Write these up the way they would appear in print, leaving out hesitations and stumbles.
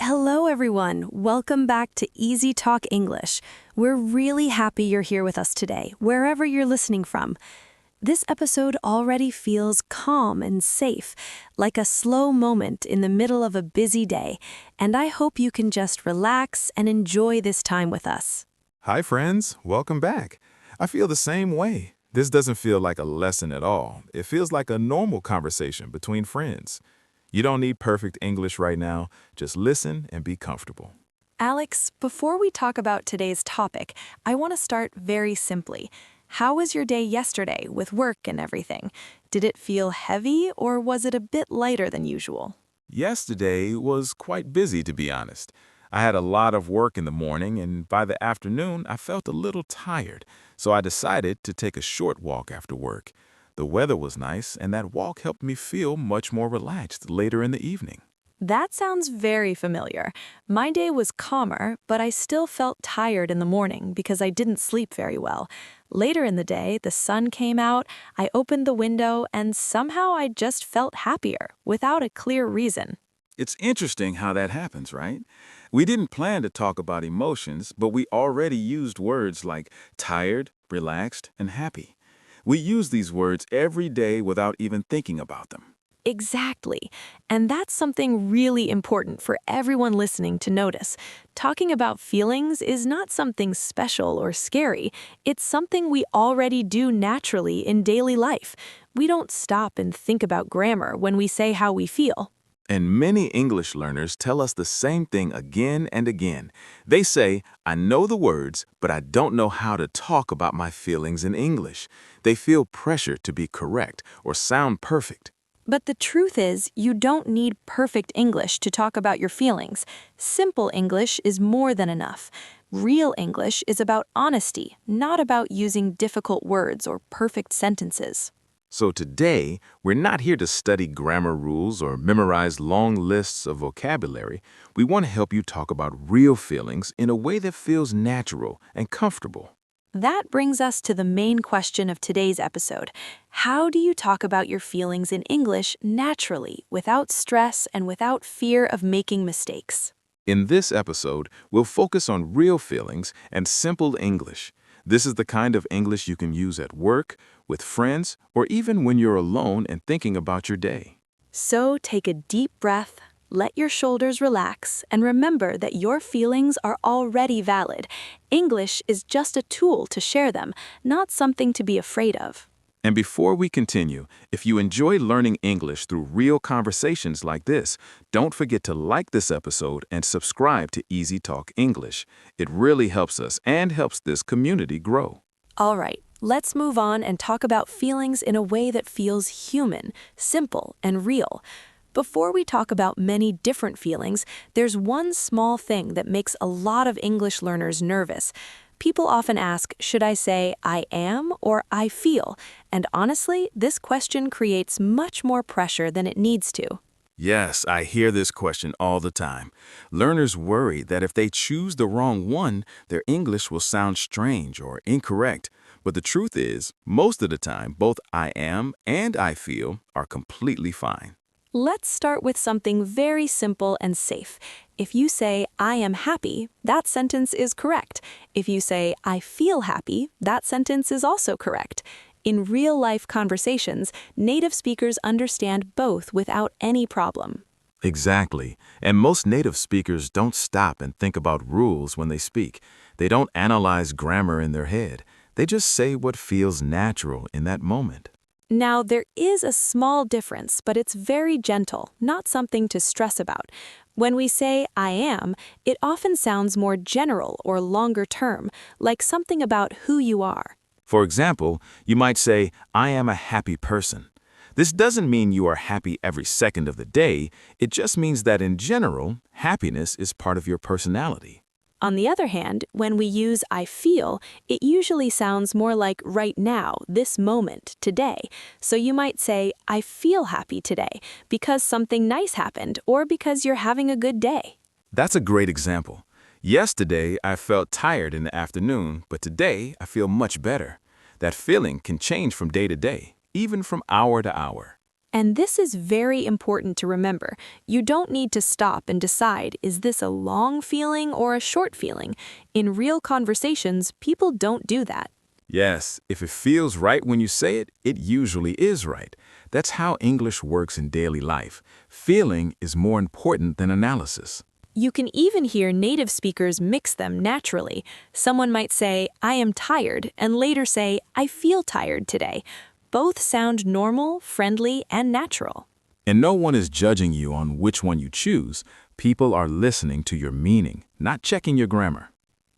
Hello, everyone. Welcome back to EasyTalk English. We're really happy you're here with us today, wherever you're listening from. This episode already feels calm and safe, like a slow moment in the middle of a busy day, and I hope you can just relax and enjoy this time with us. Hi, friends. Welcome back. I feel the same way. This doesn't feel like a lesson at all. It feels like a normal conversation between friends. You don't need perfect English right now. Just listen and be comfortable. Alex, before we talk about today's topic, I want to start very simply. How was your day yesterday with work and everything? Did it feel heavy or was it a bit lighter than usual? Yesterday was quite busy, to be honest. I had a lot of work in the morning, and by the afternoon, I felt a little tired, so I decided to take a short walk after work. The weather was nice, and that walk helped me feel much more relaxed later in the evening. That sounds very familiar. My day was calmer, but I still felt tired in the morning because I didn't sleep very well. Later in the day, the sun came out, I opened the window, and somehow I just felt happier, without a clear reason. It's interesting how that happens, right? We didn't plan to talk about emotions, but we already used words like tired, relaxed, and happy. We use these words every day without even thinking about them. Exactly. And that's something really important for everyone listening to notice. Talking about feelings is not something special or scary. It's something we already do naturally in daily life. We don't stop and think about grammar when we say how we feel. And many English learners tell us the same thing again and again. They say, I know the words, but I don't know how to talk about my feelings in English. They feel pressure to be correct or sound perfect. But the truth is, you don't need perfect English to talk about your feelings. Simple English is more than enough. Real English is about honesty, not about using difficult words or perfect sentences. So today, we're not here to study grammar rules or memorize long lists of vocabulary. We want to help you talk about real feelings in a way that feels natural and comfortable. That brings us to the main question of today's episode. How do you talk about your feelings in English naturally, without stress and without fear of making mistakes? In this episode, we'll focus on real feelings and simple English. This is the kind of English you can use at work, with friends, or even when you're alone and thinking about your day. So take a deep breath, let your shoulders relax, and remember that your feelings are already valid. English is just a tool to share them, not something to be afraid of. And before we continue, if you enjoy learning English through real conversations like this, don't forget to like this episode and subscribe to Easy Talk English. It really helps us and helps this community grow. All right, let's move on and talk about feelings in a way that feels human, simple, and real. Before we talk about many different feelings, there's one small thing that makes a lot of English learners nervous. People often ask, should I say I am or I feel? And honestly, this question creates much more pressure than it needs to. Yes, I hear this question all the time. Learners worry that if they choose the wrong one, their English will sound strange or incorrect. But the truth is, most of the time, both I am and I feel are completely fine. Let's start with something very simple and safe. If you say, I am happy, that sentence is correct. If you say, I feel happy, that sentence is also correct. In real-life conversations, native speakers understand both without any problem. Exactly. And most native speakers don't stop and think about rules when they speak. They don't analyze grammar in their head. They just say what feels natural in that moment. Now, there is a small difference, but it's very gentle, not something to stress about. When we say I am, it often sounds more general or longer term, like something about who you are. For example, you might say, I am a happy person. This doesn't mean you are happy every second of the day. It just means that in general, happiness is part of your personality. On the other hand, when we use I feel, it usually sounds more like right now, this moment, today. So you might say, I feel happy today because something nice happened or because you're having a good day. That's a great example. Yesterday, I felt tired in the afternoon, but today I feel much better. That feeling can change from day to day, even from hour to hour. And this is very important to remember. You don't need to stop and decide, is this a long feeling or a short feeling? In real conversations, people don't do that. Yes, if it feels right when you say it, it usually is right. That's how English works in daily life. Feeling is more important than analysis. You can even hear native speakers mix them naturally. Someone might say, I am tired, and later say, I feel tired today. Both sound normal, friendly, and natural. And no one is judging you on which one you choose. People are listening to your meaning, not checking your grammar.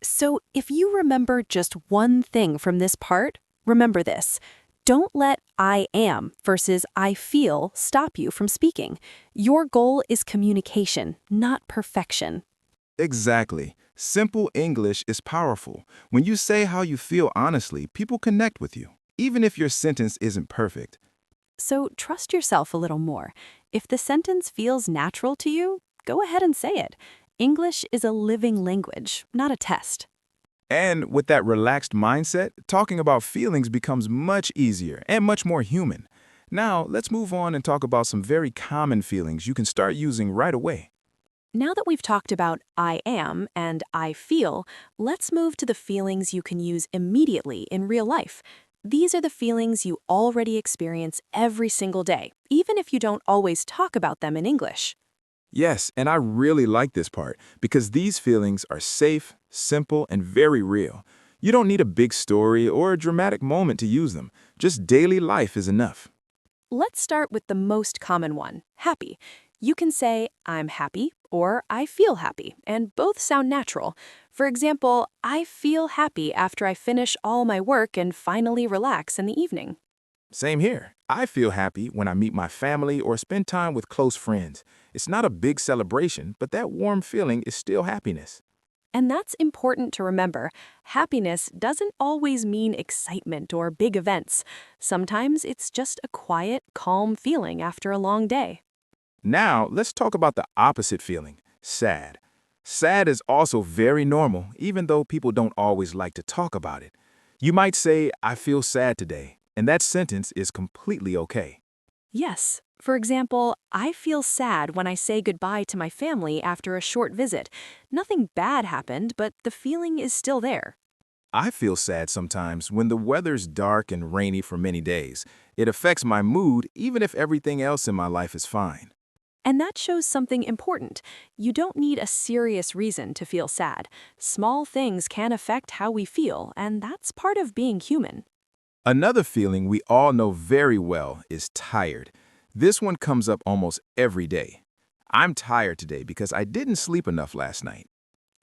So if you remember just one thing from this part, remember this. Don't let I am versus I feel stop you from speaking. Your goal is communication, not perfection. Exactly. Simple English is powerful. When you say how you feel honestly, people connect with you, even if your sentence isn't perfect. So trust yourself a little more. If the sentence feels natural to you, go ahead and say it. English is a living language, not a test. And with that relaxed mindset, talking about feelings becomes much easier and much more human. Now, let's move on and talk about some very common feelings you can start using right away. Now that we've talked about I am and I feel, let's move to the feelings you can use immediately in real life. These are the feelings you already experience every single day, even if you don't always talk about them in English. Yes, and I really like this part because these feelings are safe, simple, and very real. You don't need a big story or a dramatic moment to use them. Just daily life is enough. Let's start with the most common one, happy. You can say, I'm happy, or I feel happy, and both sound natural. For example, I feel happy after I finish all my work and finally relax in the evening. Same here. I feel happy when I meet my family or spend time with close friends. It's not a big celebration, but that warm feeling is still happiness. And that's important to remember. Happiness doesn't always mean excitement or big events. Sometimes it's just a quiet, calm feeling after a long day. Now, let's talk about the opposite feeling, sad. Sad is also very normal, even though people don't always like to talk about it. You might say, I feel sad today, and that sentence is completely okay. Yes. For example, I feel sad when I say goodbye to my family after a short visit. Nothing bad happened, but the feeling is still there. I feel sad sometimes when the weather's dark and rainy for many days. It affects my mood even if everything else in my life is fine. And that shows something important. You don't need a serious reason to feel sad. Small things can affect how we feel, and that's part of being human. Another feeling we all know very well is tired. This one comes up almost every day. I'm tired today because I didn't sleep enough last night.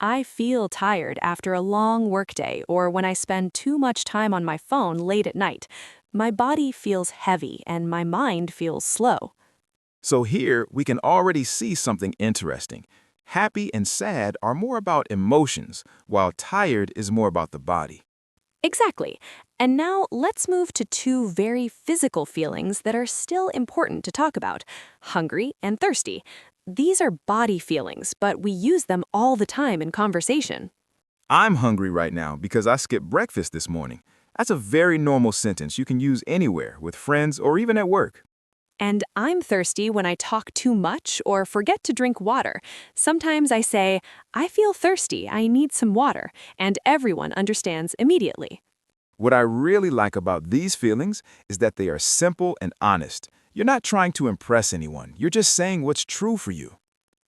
I feel tired after a long workday or when I spend too much time on my phone late at night. My body feels heavy and my mind feels slow. So here we can already see something interesting. Happy and sad are more about emotions, while tired is more about the body. Exactly. And now let's move to two very physical feelings that are still important to talk about, hungry and thirsty. These are body feelings, but we use them all the time in conversation. I'm hungry right now because I skipped breakfast this morning. That's a very normal sentence you can use anywhere, with friends or even at work. And I'm thirsty when I talk too much or forget to drink water. Sometimes I say, I feel thirsty, I need some water, and everyone understands immediately. What I really like about these feelings is that they are simple and honest. You're not trying to impress anyone, you're just saying what's true for you.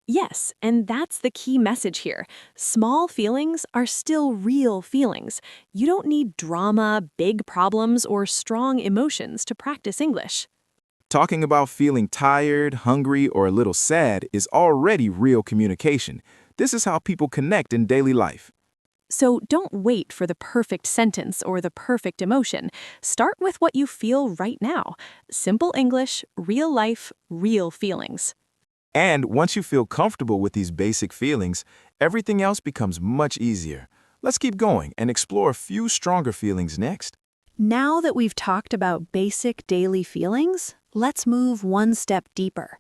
Yes, and that's the key message here. Small feelings are still real feelings. You don't need drama, big problems, or strong emotions to practice English. Talking about feeling tired, hungry, or a little sad is already real communication. This is how people connect in daily life. So don't wait for the perfect sentence or the perfect emotion. Start with what you feel right now. Simple English, real life, real feelings. And once you feel comfortable with these basic feelings, everything else becomes much easier. Let's keep going and explore a few stronger feelings next. Now that we've talked about basic daily feelings, let's move one step deeper.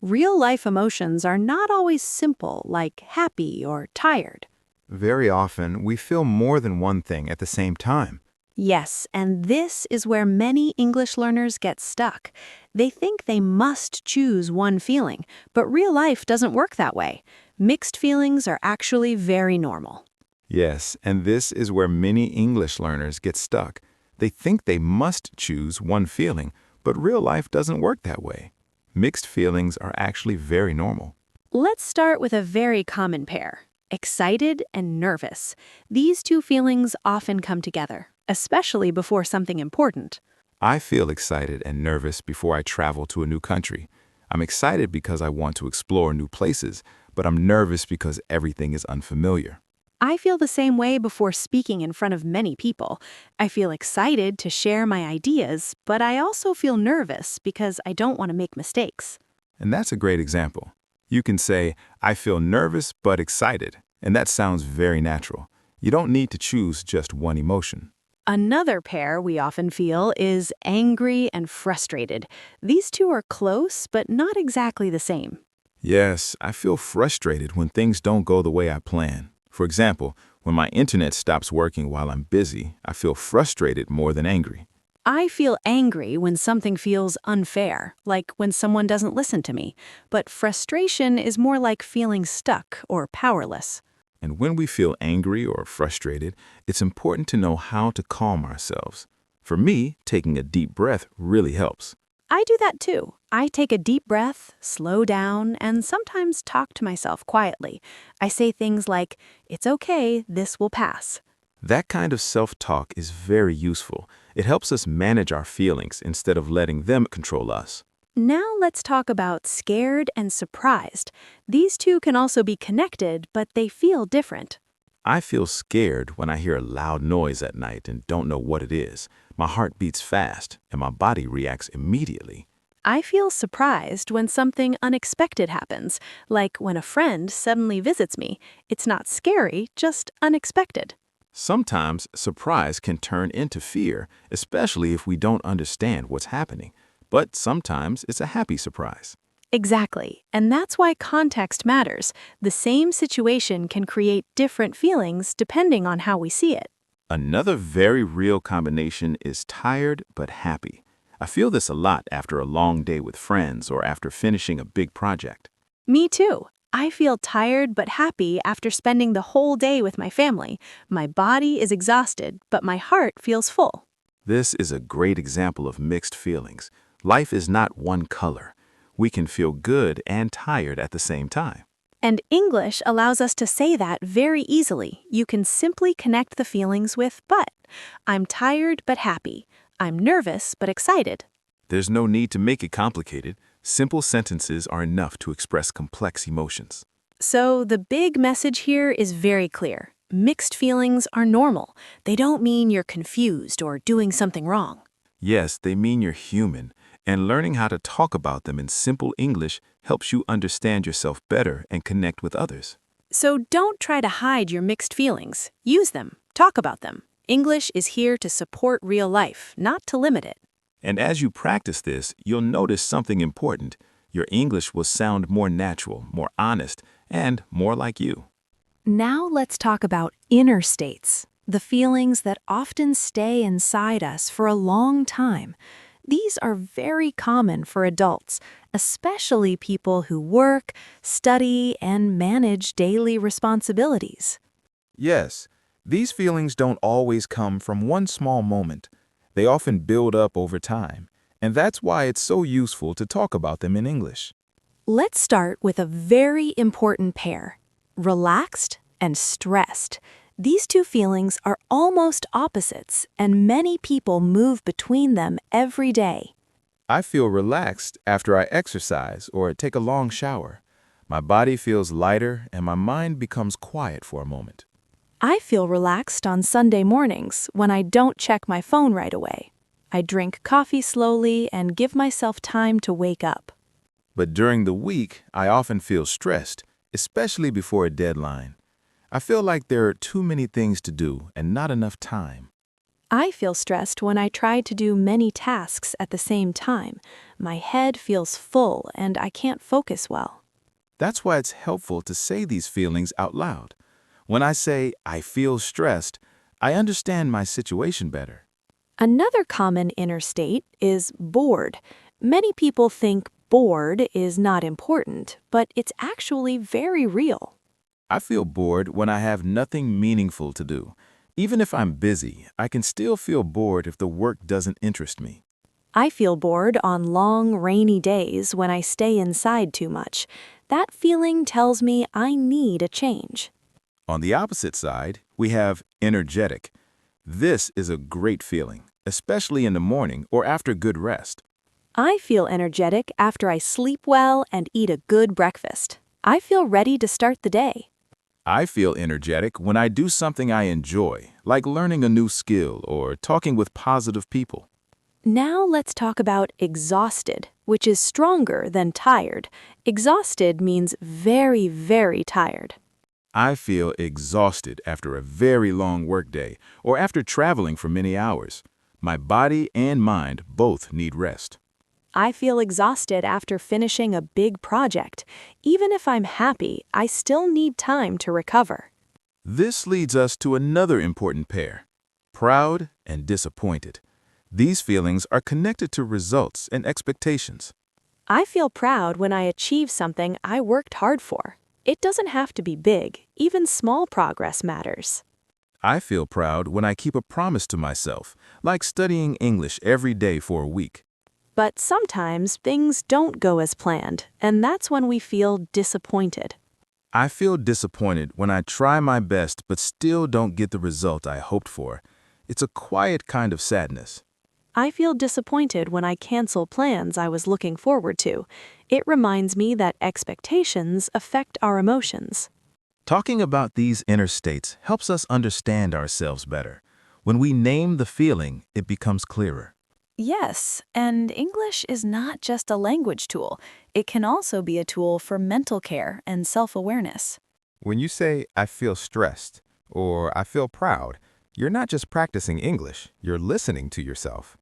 Real-life emotions are not always simple, like happy or tired. Very often, we feel more than one thing at the same time. Yes, and this is where many English learners get stuck. They think they must choose one feeling, but real life doesn't work that way. Mixed feelings are actually very normal. Yes, and this is where many English learners get stuck. They think they must choose one feeling, but real life doesn't work that way. Mixed feelings are actually very normal. Let's start with a very common pair, excited and nervous. These two feelings often come together, especially before something important. I feel excited and nervous before I travel to a new country. I'm excited because I want to explore new places, but I'm nervous because everything is unfamiliar. I feel the same way before speaking in front of many people. I feel excited to share my ideas, but I also feel nervous because I don't want to make mistakes. And that's a great example. You can say, I feel nervous but excited, and that sounds very natural. You don't need to choose just one emotion. Another pair we often feel is angry and frustrated. These two are close, but not exactly the same. Yes, I feel frustrated when things don't go the way I plan. For example, when my internet stops working while I'm busy, I feel frustrated more than angry. I feel angry when something feels unfair, like when someone doesn't listen to me. But frustration is more like feeling stuck or powerless. And when we feel angry or frustrated, it's important to know how to calm ourselves. For me, taking a deep breath really helps. I do that too. I take a deep breath, slow down, and sometimes talk to myself quietly. I say things like, "It's okay, this will pass." That kind of self-talk is very useful. It helps us manage our feelings instead of letting them control us. Now let's talk about scared and surprised. These two can also be connected, but they feel different. I feel scared when I hear a loud noise at night and don't know what it is. My heart beats fast and my body reacts immediately. I feel surprised when something unexpected happens, like when a friend suddenly visits me. It's not scary, just unexpected. Sometimes surprise can turn into fear, especially if we don't understand what's happening. But sometimes it's a happy surprise. Exactly, and that's why context matters. The same situation can create different feelings depending on how we see it. Another very real combination is tired but happy. I feel this a lot after a long day with friends or after finishing a big project. Me too. I feel tired but happy after spending the whole day with my family. My body is exhausted, but my heart feels full. This is a great example of mixed feelings. Life is not one color. We can feel good and tired at the same time. And English allows us to say that very easily. You can simply connect the feelings with but. I'm tired but happy. I'm nervous but excited. There's no need to make it complicated. Simple sentences are enough to express complex emotions. So the big message here is very clear. Mixed feelings are normal. They don't mean you're confused or doing something wrong. Yes, they mean you're human, and learning how to talk about them in simple English helps you understand yourself better and connect with others. So don't try to hide your mixed feelings. Use them. Talk about them. English is here to support real life, not to limit it. And as you practice this, you'll notice something important. Your English will sound more natural, more honest, and more like you. Now let's talk about inner states, the feelings that often stay inside us for a long time. These are very common for adults, especially people who work, study, and manage daily responsibilities. Yes, these feelings don't always come from one small moment. They often build up over time, and that's why it's so useful to talk about them in English. Let's start with a very important pair, relaxed and stressed. These two feelings are almost opposites, and many people move between them every day. I feel relaxed after I exercise or take a long shower. My body feels lighter and my mind becomes quiet for a moment. I feel relaxed on Sunday mornings when I don't check my phone right away. I drink coffee slowly and give myself time to wake up. But during the week, I often feel stressed, especially before a deadline. I feel like there are too many things to do and not enough time. I feel stressed when I try to do many tasks at the same time. My head feels full and I can't focus well. That's why it's helpful to say these feelings out loud. When I say, I feel stressed, I understand my situation better. Another common inner state is bored. Many people think bored is not important, but it's actually very real. I feel bored when I have nothing meaningful to do. Even if I'm busy, I can still feel bored if the work doesn't interest me. I feel bored on long, rainy days when I stay inside too much. That feeling tells me I need a change. On the opposite side, we have energetic. This is a great feeling, especially in the morning or after good rest. I feel energetic after I sleep well and eat a good breakfast. I feel ready to start the day. I feel energetic when I do something I enjoy, like learning a new skill or talking with positive people. Now let's talk about exhausted, which is stronger than tired. Exhausted means very, very tired. I feel exhausted after a very long workday or after traveling for many hours. My body and mind both need rest. I feel exhausted after finishing a big project. Even if I'm happy, I still need time to recover. This leads us to another important pair, proud and disappointed. These feelings are connected to results and expectations. I feel proud when I achieve something I worked hard for. It doesn't have to be big, even small progress matters. I feel proud when I keep a promise to myself, like studying English every day for a week. But sometimes things don't go as planned, and that's when we feel disappointed. I feel disappointed when I try my best but still don't get the result I hoped for. It's a quiet kind of sadness. I feel disappointed when I cancel plans I was looking forward to. It reminds me that expectations affect our emotions. Talking about these inner states helps us understand ourselves better. When we name the feeling, it becomes clearer. Yes, and English is not just a language tool. It can also be a tool for mental care and self-awareness. When you say, I feel stressed or I feel proud, you're not just practicing English, you're listening to yourself.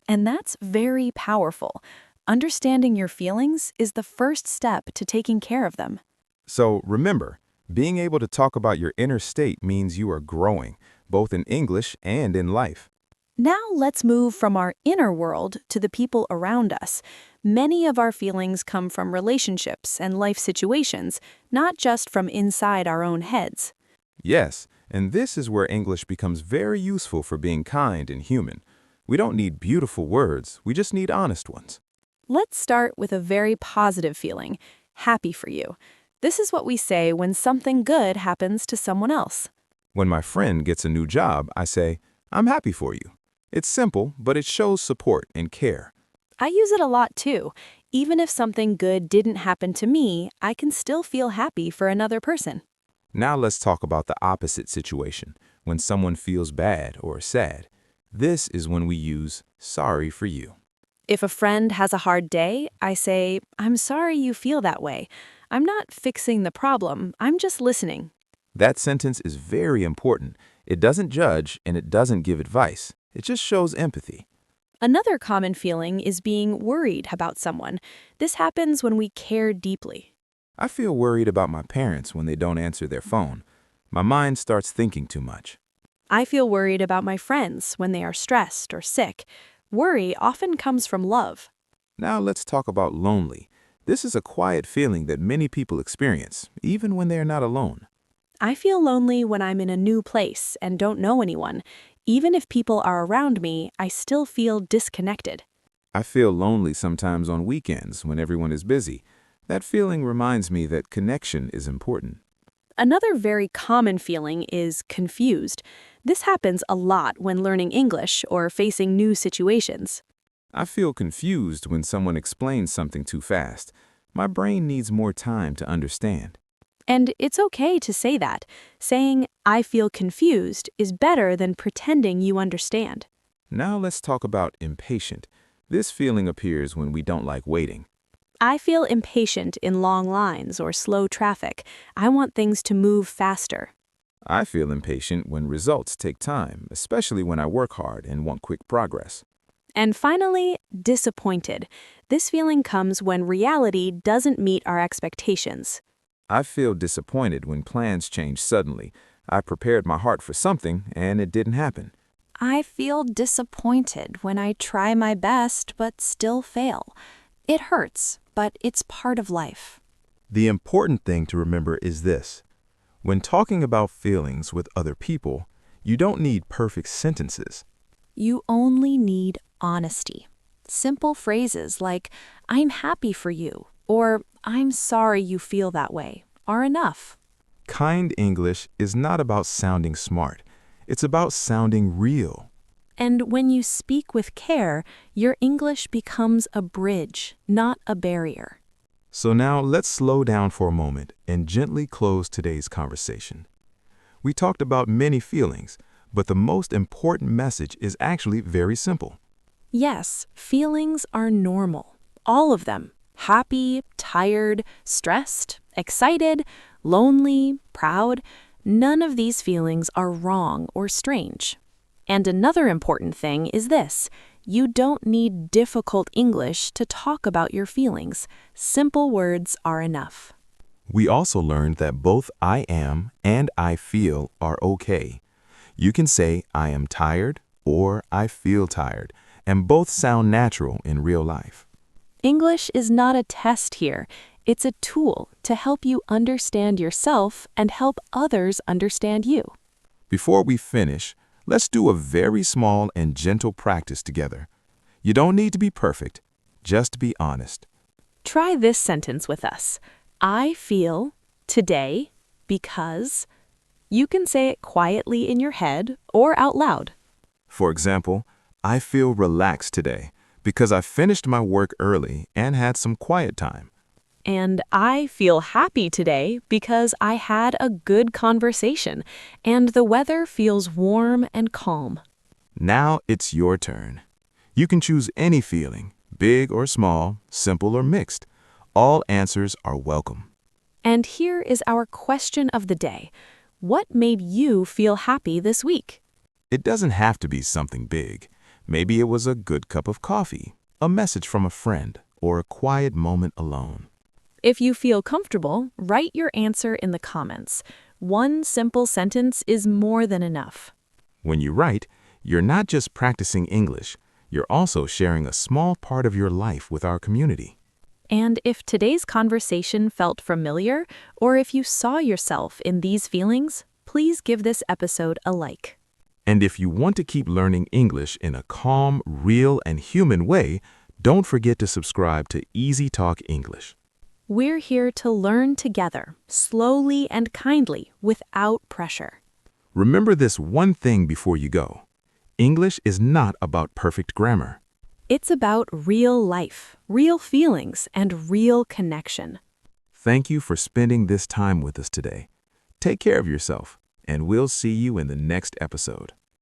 And that's very powerful. Understanding your feelings is the first step to taking care of them. So remember, being able to talk about your inner state means you are growing, both in English and in life. Now let's move from our inner world to the people around us. Many of our feelings come from relationships and life situations, not just from inside our own heads. Yes, and this is where English becomes very useful for being kind and human. We don't need beautiful words, we just need honest ones. Let's start with a very positive feeling, happy for you. This is what we say when something good happens to someone else. When my friend gets a new job, I say, I'm happy for you. It's simple, but it shows support and care. I use it a lot too. Even if something good didn't happen to me, I can still feel happy for another person. Now let's talk about the opposite situation, when someone feels bad or sad. This is when we use sorry for you. If a friend has a hard day, I say, I'm sorry you feel that way. I'm not fixing the problem, I'm just listening. That sentence is very important. It doesn't judge and it doesn't give advice. It just shows empathy. Another common feeling is being worried about someone. This happens when we care deeply. I feel worried about my parents when they don't answer their phone. My mind starts thinking too much. I feel worried about my friends when they are stressed or sick. Worry often comes from love. Now let's talk about lonely. This is a quiet feeling that many people experience, even when they are not alone. I feel lonely when I'm in a new place and don't know anyone. Even if people are around me, I still feel disconnected. I feel lonely sometimes on weekends when everyone is busy. That feeling reminds me that connection is important. Another very common feeling is confused. This happens a lot when learning English or facing new situations. I feel confused when someone explains something too fast. My brain needs more time to understand. And it's okay to say that. Saying, I feel confused is better than pretending you understand. Now let's talk about impatient. This feeling appears when we don't like waiting. I feel impatient in long lines or slow traffic. I want things to move faster. I feel impatient when results take time, especially when I work hard and want quick progress. And finally, disappointed. This feeling comes when reality doesn't meet our expectations. I feel disappointed when plans change suddenly. I prepared my heart for something and it didn't happen. I feel disappointed when I try my best but still fail. It hurts, but it's part of life. The important thing to remember is this. When talking about feelings with other people, you don't need perfect sentences. You only need honesty. Simple phrases like, I'm happy for you, or I'm sorry you feel that way, are enough. Kind English is not about sounding smart. It's about sounding real. And when you speak with care, your English becomes a bridge, not a barrier. So now let's slow down for a moment and gently close today's conversation. We talked about many feelings, but the most important message is actually very simple. Yes, feelings are normal. All of them. Happy, tired, stressed, excited, lonely, proud. None of these feelings are wrong or strange. And another important thing is this. You don't need difficult English to talk about your feelings. Simple words are enough. We also learned that both I am and I feel are okay. You can say I am tired or I feel tired, and both sound natural in real life. English is not a test here. It's a tool to help you understand yourself and help others understand you. Before we finish, let's do a very small and gentle practice together. You don't need to be perfect, just be honest. Try this sentence with us. I feel today because. You can say it quietly in your head or out loud. For example, I feel relaxed today because I finished my work early and had some quiet time. And I feel happy today because I had a good conversation and the weather feels warm and calm. Now it's your turn. You can choose any feeling, big or small, simple or mixed. All answers are welcome. And here is our question of the day. What made you feel happy this week? It doesn't have to be something big. Maybe it was a good cup of coffee, a message from a friend, or a quiet moment alone. If you feel comfortable, write your answer in the comments. One simple sentence is more than enough. When you write, you're not just practicing English, you're also sharing a small part of your life with our community. And if today's conversation felt familiar, or if you saw yourself in these feelings, please give this episode a like. And if you want to keep learning English in a calm, real, and human way, don't forget to subscribe to EasyTalk English. We're here to learn together, slowly and kindly, without pressure. Remember this one thing before you go. English is not about perfect grammar. It's about real life, real feelings, and real connection. Thank you for spending this time with us today. Take care of yourself, and we'll see you in the next episode.